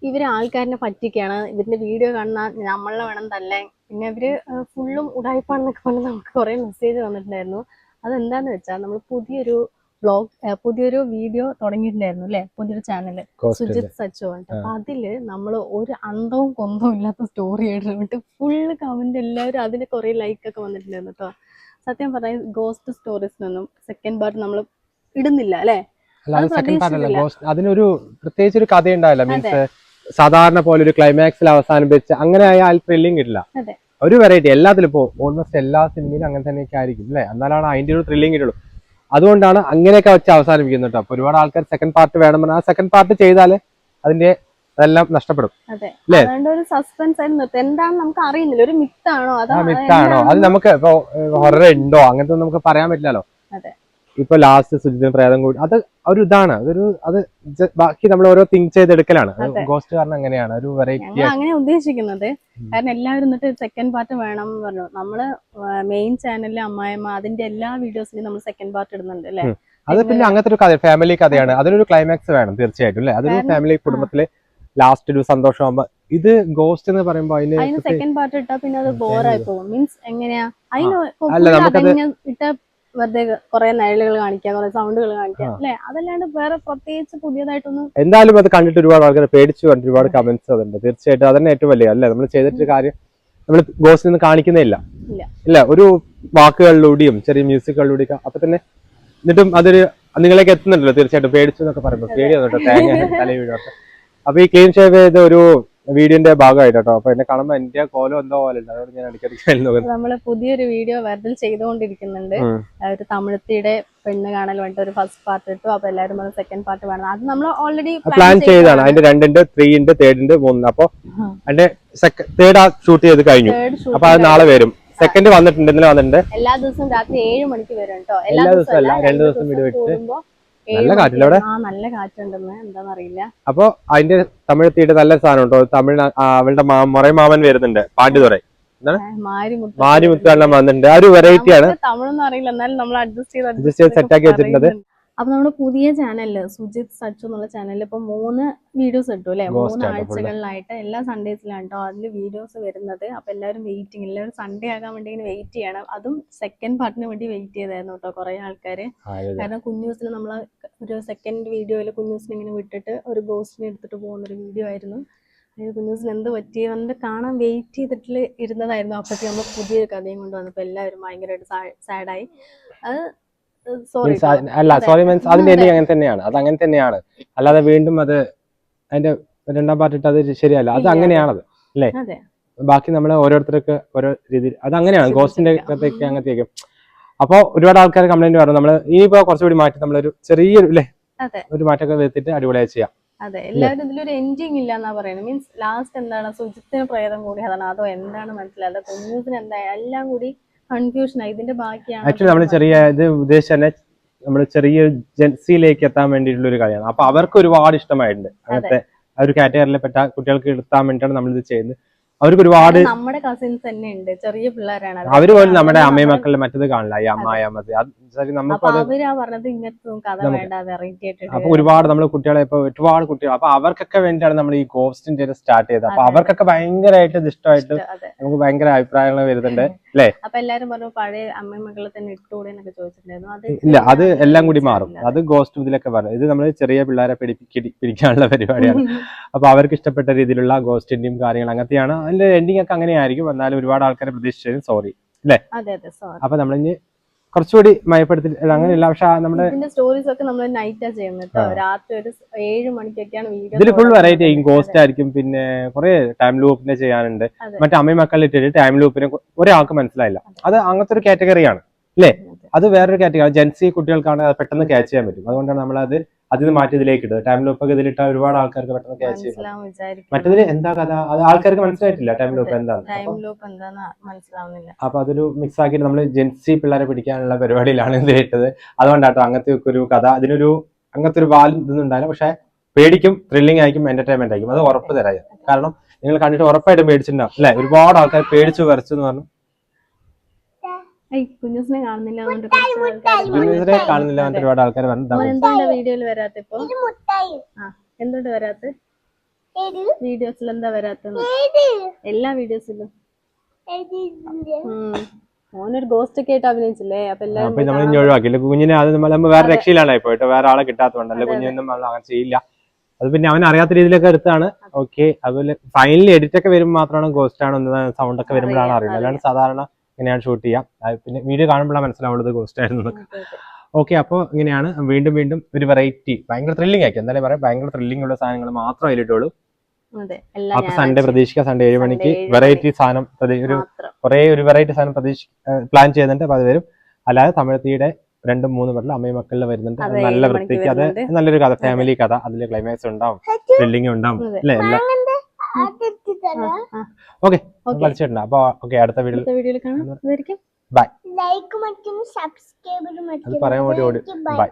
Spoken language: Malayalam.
ഇവര് ആൾക്കാരിനെ പറ്റിക്കാണ്, ഇവരുടെ വീഡിയോ കാണുന്ന നമ്മളെ വേണം തല്ലേ, പിന്നെ ഇവര് ഫുള്ളും ഉടായിപ്പാണെന്നൊക്കെ പറഞ്ഞ് നമുക്ക് കുറെ മെസ്സേജ് വന്നിട്ടുണ്ടായിരുന്നു. അതെന്താന്ന് വെച്ചാൽ നമ്മൾ പുതിയൊരു വീഡിയോ തുടങ്ങിയിട്ടുണ്ടായിരുന്നു അല്ലെ, പുതിയൊരു ചാനല് സുജിത് സച്ചു പറഞ്ഞിട്ട്. അപ്പൊ അതില് നമ്മൾ ഒരു അന്തവും കൊന്തവും ഇല്ലാത്ത സ്റ്റോറി ആയിട്ട് ഫുള്ള് കമന്റ്, എല്ലാവരും അതിന് കുറെ ലൈക്ക് ഒക്കെ വന്നിട്ടുണ്ടായിരുന്നു കേട്ടോ. സത്യം പറഞ്ഞാൽ ഗോസ്റ്റ് സ്റ്റോറീസിനൊന്നും സെക്കൻഡ് പാർട്ട് നമ്മൾ ഇടുന്നില്ല അല്ലെ. അതിനൊരു പ്രത്യേകിച്ച് ഒരു കഥ ഉണ്ടാവില്ല. മീൻസ് സാധാരണ പോലെ ഒരു ക്ലൈമാക്സിൽ അവസാനിപ്പിച്ച് അങ്ങനെ ആയാൽ ത്രില്ലിംഗ് കിട്ടില്ല. ഒരു വെറൈറ്റി എല്ലാത്തിലും ഇപ്പോ ഓൾമോസ്റ്റ് എല്ലാ സിനിമയിലും അങ്ങനെ തന്നെയൊക്കെ ആയിരിക്കും അല്ലെ, എന്നാലാണ് അതിന്റെ ഒരു ത്രില്ലിംഗ് കിട്ടുള്ളൂ. അതുകൊണ്ടാണ് അങ്ങനെയൊക്കെ വെച്ച് അവസാനിപ്പിക്കുന്നത് കേട്ടോ. അപ്പൊ ഒരുപാട് ആൾക്കാർ സെക്കൻഡ് പാർട്ട് വേണം പറഞ്ഞാൽ ആ സെക്കൻഡ് പാർട്ട് ചെയ്താല് അതിന്റെ അതെല്ലാം നഷ്ടപ്പെടും. എന്താണ് നമുക്ക് അറിയുന്നില്ല, ഒരു മിത്താണോ അത് നമുക്ക് ഇപ്പൊ ഹൊറർ ഉണ്ടോ അങ്ങനത്തെ നമുക്ക് പറയാൻ പറ്റില്ലല്ലോ. ഇപ്പൊ ലാസ്റ്റ് സുജിത്തിന് പ്രേതം കൂടി അത് ഒരു ഇതാണ്, അത് ബാക്കി നമ്മൾ ഓരോ തിങ്ക് ചെയ്തെടുക്കലാണ്. ഗോസ്റ്റ് കാരണം അങ്ങനെയാണ് ഒരു വെറൈറ്റി അങ്ങനെ ഉദ്ദേശിക്കുന്നത്. കാരണം എല്ലാവരും എന്നിട്ട് സെക്കൻഡ് പാർട്ട് വേണം എന്ന് പറഞ്ഞു. നമ്മള് മെയിൻ ചാനലിലെ അമ്മായിമ്മ അതിന്റെ എല്ലാ വീഡിയോസിലും നമ്മൾ സെക്കൻഡ് പാർട്ട് ഇടുന്നുണ്ട് അല്ലെ. അത് പിന്നെ അങ്ങനത്തെ ഒരു കഥ, ഫാമിലി കഥയാണ്, അതിനൊരു ക്ലൈമാക്സ് വേണം തീർച്ചയായിട്ടും അല്ലെ. അതൊരു ഫാമിലി കുടുംബത്തിലെ ലാസ്റ്റ് ഒരു സന്തോഷമാകുമ്പോ. ഇത് ഗോസ്റ്റ് എന്ന് പറയുമ്പോ അതിന് സെക്കൻഡ് പാർട്ട് ഇട്ടാ പിന്നെ അത് ബോറായി പോകും. മീൻസ് എങ്ങനെയാ ഇട്ട വെറുതെ കുറെ നിഴലുകൾ കാണിക്കുക, കുറെ സൗണ്ടുകൾ കാണിക്കുക അല്ലെ, അതല്ലാണ്ട് വേറെ പ്രത്യേകിച്ച് പുതിയതായിട്ടൊന്നും. എന്തായാലും അത് കണ്ടിട്ട് ഒരുപാട് ആൾക്കാർ പേടിച്ചു കണ്ടിട്ട് ഒരുപാട് കമന്റ്സ് അതുണ്ട്. തീർച്ചയായിട്ടും അതന്നെ ഏറ്റവും വലിയ അല്ലെ, നമ്മൾ ചെയ്തിട്ടൊരു കാര്യം നമ്മൾ ഗോസ്റ്റിൽ നിന്ന് കാണിക്കുന്നില്ല ഇല്ല, ഒരു വാക്കുകളിലൂടെയും ചെറിയ മ്യൂസിക്കുകളിലൂടെയും അപ്പൊ തന്നെ എന്നിട്ടും അതൊരു നിങ്ങളേക്ക് എത്തുന്നുണ്ടല്ലോ. തീർച്ചയായിട്ടും പേടിച്ചു എന്നൊക്കെ പറയുമ്പോൾ പേടി വന്നിട്ടോ, തേങ്ങ തല വീഴോട്ടെ. അപ്പൊ ഈ ക്ലീൻ ഷേവ് ചെയ്ത ഒരു വീഡിയോന്റെ ഭാഗമായിട്ട് കേട്ടോ. അപ്പൊ എന്നെ കാണുമ്പോ എന്റെ കോലം എന്തോ പോലെ ഉണ്ട്, അതുകൊണ്ട് ഞാൻ ഇടയ്ക്കിടയ്ക്ക് നമ്മള് പുതിയൊരു വീഡിയോ വരൽ ചെയ്തുകൊണ്ടിരിക്കുന്നുണ്ട്. ഒരു തമിഴത്തിയുടെ പെണ്ണ് കാണൽ വേണ്ടിട്ട് ഒരു ഫസ്റ്റ് പാർട്ട് ഇട്ടു. അപ്പൊ എല്ലാവരും സെക്കൻഡ് പാർട്ട് വേണം. അത് നമ്മൾ ഓൾറെഡി പ്ലാൻ ചെയ്താണ്. അതിന്റെ 2 ഉണ്ട്, 3 ഉണ്ട്, 3 ഉണ്ട്, 3. അപ്പൊ അതിന്റെ തേർഡ് ഷൂട്ട് ചെയ്ത് കഴിഞ്ഞു. അപ്പൊ അത് നാളെ വരും. സെക്കൻഡ് വന്നിട്ടുണ്ട്, ഇന്നലെ വന്നിട്ടുണ്ട്. എല്ലാ ദിവസവും രാത്രി 7 മണിക്ക് വരും കേട്ടോ. എല്ലാ ദിവസവും അല്ല, 2 ദിവസം വീഡിയോ ഇട്ട്. നല്ല കാറ്റില്ല അവിടെ, നല്ല കാറ്റുണ്ടെന്ന് എന്താന്നറിയില്ല. അപ്പൊ അതിന്റെ തമിഴത്തിയുടെ നല്ല സാധനം ഉണ്ടോ. തമിഴ് അവളുടെ മുറ മാമൻ വരുന്നുണ്ട്, പാണ്ഡിതുറൈ മാരിമുത്ത് എല്ലാം വന്നിട്ടുണ്ട്. ആ ഒരു വെറൈറ്റി ആണ്. തമിഴൊന്നും അറിയില്ല, എന്നാലും നമ്മൾ അഡ്ജസ്റ്റ് ചെയ്ത് സെറ്റ് ആക്കി വെച്ചിട്ടുണ്ട്. അപ്പൊ നമ്മുടെ പുതിയ ചാനലില് സുജിത് സച്ചു എന്നുള്ള ചാനലിൽ ഇപ്പൊ 3 വീഡിയോസ് ഇട്ടു അല്ലെ. 3 ആഴ്ചകളിലായിട്ട് എല്ലാ സൺഡേസിലാണ് കേട്ടോ അതില് വീഡിയോസ് വരുന്നത്. അപ്പൊ എല്ലാവരും വെയിറ്റിംഗ്, എല്ലാവരും സൺഡേ ആകാൻ വേണ്ടി ഇങ്ങനെ വെയിറ്റ് ചെയ്യണം. അതും സെക്കൻഡ് പാർട്ടിന് വേണ്ടി വെയിറ്റ് ചെയ്തായിരുന്നു കേട്ടോ കുറെ ആൾക്കാര്. കാരണം കുഞ്ഞൂസിന് നമ്മള് ഒരു സെക്കൻഡ് വീഡിയോയില് കുഞ്ഞൂസിനെ ഇങ്ങനെ വിട്ടിട്ട് ഒരു ഗോസ്റ്റിനെ എടുത്തിട്ട് പോകുന്ന ഒരു വീഡിയോ ആയിരുന്നു. കുഞ്ഞൂസിന് എന്ത് പറ്റിയെന്ന് കാണാൻ വെയിറ്റ് ചെയ്തിട്ട് ഇരുന്നതായിരുന്നു. അപ്പോഴത്തേക്ക് നമ്മൾ പുതിയൊരു കഥയും കൊണ്ട് വന്നപ്പോ എല്ലാവരും ഭയങ്കരമായിട്ട് സാഡായി. അത് സോറി മീൻസ് അതിന്റെ എൻഡിങ് അങ്ങനെ തന്നെയാണ്, അത് അങ്ങനെ തന്നെയാണ്. അല്ലാതെ വീണ്ടും അത് അതിന്റെ 2ാം പാർട്ട് ഇട്ട് അത് ശരിയല്ല, അത് അങ്ങനെയാണത് അല്ലേ. ബാക്കി നമ്മള് ഓരോരുത്തർക്ക് ഓരോ രീതിയിൽ അത് അങ്ങനെയാണ് ഗോസ്റ്റിന്റെ കഥയൊക്കെ അങ്ങനത്തേക്കും. അപ്പൊ ഒരുപാട് ആൾക്കാർ കംപ്ലൈന്റ് പറഞ്ഞു. നമ്മള് ഇനിയിപ്പോ കുറച്ചുകൂടി മാറ്റി നമ്മളൊരു ചെറിയൊരു അല്ലേ ഒരു മാറ്റമൊക്കെ വരുത്തിട്ട് അടിപൊളിയായി ചെയ്യാം. അതെ, എല്ലാവരും ഇതിലൊരു എൻഡിങ് ഇല്ല എന്നാ പറയുന്നത്. മീൻസ് ലാസ്റ്റ് എന്താണ്, സുജിത്തിന് പ്രേതം കൂടി അതാണ്, അതോ എന്താണ് മനസ്സിലായത്, കുഞ്ഞൂസിന് എന്തായാലും എല്ലാം കൂടി കൺഫ്യൂഷൻ ആയി. ഇതിന്റെ ബാക്കിയാണ് ആക്ച്വലി നമ്മള് ചെറിയ ഇത് ഉദ്ദേശിച്ച് തന്നെ നമ്മള് ചെറിയ ജെൻസിയിലേക്ക് എത്താൻ വേണ്ടിയിട്ടുള്ള ഒരു കാര്യമാണ്. അപ്പൊ അവർക്ക് ഒരുപാട് ഇഷ്ടമായിട്ടുണ്ട്. അങ്ങനത്തെ ഒരു കാറ്റഗറിയിൽ പെട്ട കുട്ടികൾക്ക് എടുത്താൻ വേണ്ടിയിട്ടാണ് നമ്മളിത് ചെയ്യുന്നത്. അവർക്ക് ഒരുപാട് നമ്മുടെ കസിൻസ് തന്നെ ഉണ്ട്, ചെറിയ പിള്ളേരാണ്. അവര് പോലും നമ്മുടെ അമ്മയും മക്കളുടെ മറ്റത് കാണില്ല, ഈ അമ്മായിമ്മത്. അപ്പൊ ഒരുപാട് നമ്മള് കുട്ടികളെ ഇപ്പൊ ഒരുപാട് കുട്ടികൾ, അപ്പൊ അവർക്കൊക്കെ വേണ്ടിയാണ് നമ്മൾ ഈ ഗോസ്റ്റിന്റെ സ്റ്റാർട്ട് ചെയ്തത്. അപ്പൊ അവർക്കൊക്കെ ഭയങ്കരമായിട്ട് ഇത് ഇഷ്ടമായിട്ട് നമുക്ക് ഭയങ്കര അഭിപ്രായങ്ങൾ വരുന്നുണ്ട് അല്ലേ. അപ്പൊ എല്ലാരും പറഞ്ഞു പഴയ അമ്മയും മക്കളെ തന്നെ ഇട്ടുകൂടെ എന്നൊക്കെ ചോദിച്ചിട്ടുണ്ടായിരുന്നു. ഇല്ല, അത് എല്ലാം കൂടി മാറും. അത് ഗോസ്റ്റ് ഇതിലൊക്കെ പറഞ്ഞു. ഇത് നമ്മള് ചെറിയ പിള്ളേരെ പിടിക്കാനുള്ള പരിപാടിയാണ്. അപ്പൊ അവർക്ക് ഇഷ്ടപ്പെട്ട രീതിയിലുള്ള ഗോസ്റ്റിന്റെയും കാര്യങ്ങൾ അങ്ങനത്തെയാണ്. അതിന്റെ എൻഡിങ് ഒക്കെ അങ്ങനെയായിരിക്കും. എന്നാലും ഒരുപാട് ആൾക്കാരെ പ്രതീക്ഷിച്ചത് സോറി അല്ലേ. അപ്പൊ നമ്മളിനി കുറച്ചുകൂടി മയപ്പെടുത്തി അങ്ങനെയല്ല. പക്ഷെ നമ്മുടെ സ്റ്റോറീസ് ഒക്കെ നമ്മൾ നൈറ്റാ ചെയ്യുന്നത്, രാത്രി ഒരു 7 മണിക്കൊക്കെയാണ് വീഡിയോ. ഇതിൽ ഫുൾ വെറൈറ്റി ആയിരിക്കും, ഗോസ്റ്റ് ആയിരിക്കും. പിന്നെ കുറെ ടൈം ലൂപ്പിനെ ചെയ്യാനുണ്ട്. മറ്റേ അമ്മയും മക്കളിൽ ഇട്ടിട്ട് ടൈം ലൂപ്പിനെ ഒരാൾക്ക് മനസ്സിലായില്ല, അത് അങ്ങനത്തെ ഒരു കാറ്റഗറിയാണ് അല്ലേ. അത് വേറൊരു കാറ്റഗറി, ജെൻസി കുട്ടികൾക്കാണ് അത് പെട്ടെന്ന് ക്യാച്ച് ചെയ്യാൻ പറ്റും. അതുകൊണ്ടാണ് നമ്മളത് അതിന് മാറ്റി ഇതിലേക്ക് ഇട്ടത്. ടൈം ലൂപ്പൊക്കെ ഇതിലിട്ടാൽ ഒരുപാട് ആൾക്കാർക്ക് പെട്ടെന്ന് ക്യാച്ച് ചെയ്യും. മറ്റേതിൽ എന്താ കഥ അത് ആൾക്കാർക്ക് മനസ്സിലായിട്ടില്ല, ടൈം ലൂപ്പ് എന്താന്ന്. അപ്പൊ അതൊരു മിക്സ് ആക്കിയിട്ട് നമ്മൾ ജെൻസി പിള്ളേരെ പിടിക്കാനുള്ള പരിപാടിയിലാണ് ഇതിലിട്ടത്. അതുകൊണ്ടാട്ടോ അങ്ങനത്തെ ഒരു കഥ. അതിനൊരു അങ്ങനത്തെ ഒരു വാലും ഇതൊന്നും ഉണ്ടായില്ല. പക്ഷെ പേടിക്കും, ത്രില്ലിംഗ് ആയിരിക്കും, എന്റർടൈൻമെന്റ് ആയിരിക്കും. അത് ഉറപ്പ് തരാം. കാരണം നിങ്ങൾ കണ്ടിട്ട് ഉറപ്പായിട്ടും പേടിച്ചിട്ടുണ്ടാവും അല്ലെ. ഒരുപാട് ആൾക്കാർ പേടിച്ചു വരച്ചു എന്ന് പറഞ്ഞു. കുഞ്ഞൂസിനെ കാണുന്നില്ല ഒരുപാട് ആൾക്കാർ വീഡിയോയിൽ വരാത്ത. എന്തുകൊണ്ട് വരാത്ത? വീഡിയോസിൽ എന്താ വരാത്തത്? എല്ലാ വീഡിയോസിലും മോനൊരു ഗോസ്റ്റ് ഒക്കെ ആയിട്ട് അഭിനയിച്ചില്ലേ? അപ്പൊ എല്ലാവരും നമ്മൾ ഇനി ഒഴിവാക്കില്ല കുഞ്ഞിനെ. അത് നമ്മൾ വേറെ രക്ഷയിലാണ് പോയിട്ട്, വേറെ ആളെ കിട്ടാത്തതുകൊണ്ടല്ലേ കുഞ്ഞിനൊന്നും നമ്മൾ അങ്ങനെ ചെയ്യില്ല. അത് പിന്നെ അവൻ അറിയാത്ത രീതിയിലൊക്കെ എടുത്താണ്. ഓക്കെ. അതുപോലെ ഫൈനലി എഡിറ്റ് ഒക്കെ വരുമ്പോൾ മാത്രമാണ് ഗോസ്റ്റ് ആണെന്ന് സൗണ്ട് ഒക്കെ വരുമ്പോഴാണ് അറിയുന്നത്. അല്ലാണ്ട് സാധാരണ ഇങ്ങനെയാണ് ഷൂട്ട് ചെയ്യാം. പിന്നെ വീഡിയോ കാണുമ്പോഴാണ് മനസ്സിലാവുള്ളത് ഗോസ്റ്റ് ആയിരുന്നു. ഓക്കെ. അപ്പോൾ ഇങ്ങനെയാണ് വീണ്ടും വീണ്ടും ഒരു വെറൈറ്റി, ഭയങ്കര ത്രില്ലിംഗ് ആക്കി എന്തായാലും പറയാം. ഭയങ്കര ത്രില്ലിംഗ് ഉള്ള സാധനങ്ങൾ മാത്രം അതിലിട്ടുള്ളൂ. അപ്പൊ സൺഡേ പ്രതീക്ഷിക്കാം. സൺഡേ 7 മണിക്ക് വെറൈറ്റി സാധനം ഒരു വെറൈറ്റി സാധനം പ്ലാൻ ചെയ്യുന്നുണ്ട്. അപ്പൊ അത് വരും. അല്ലാതെ തമിഴത്തിയുടെ 2-3 പടം അമ്മയും മക്കളിൽ വരുന്നുണ്ട്. നല്ല വൃത്തിക്ക്, അത് നല്ലൊരു കഥ, ഫാമിലി കഥ. അതില് ക്ലൈമാക്സ് ഉണ്ടാവും, ത്രില്ലിംഗ് ഉണ്ടാവും അല്ലേ എല്ലാം. ഓക്കെ കളിച്ചിട്ടുണ്ട്. അപ്പൊ ഓക്കെ, അടുത്ത വീഡിയോയിൽ കാണാം. ബൈ. അത് പറയാൻ വേണ്ടി ഓടി. ബൈ.